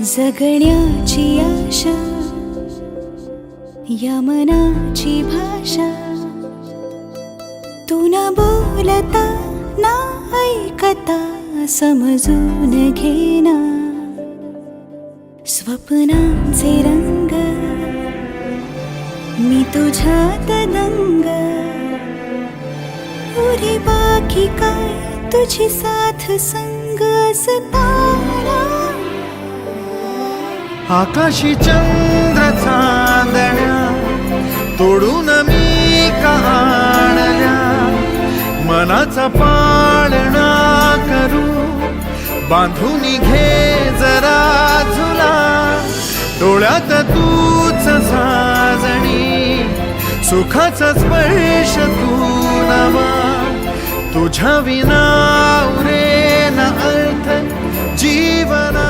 जगण्याची आशा, या मनाची भाषा, तू न बोलता ना ऐकता समजून घेना. स्वप्नांचे रंग मी तुझ्यात दंग, उरे बाकी काय तुझी साथ संग असताना. आकाशी चंद्र चांदण्या तोडून मी आणल्या, मनाचा पाळणा करू बांधून घे जरा झुला. डोळ्यात तूच साजणी, सुखाचा स्पर्श तू नवा. तुझ्या विना उरेना अर्थ जीवना.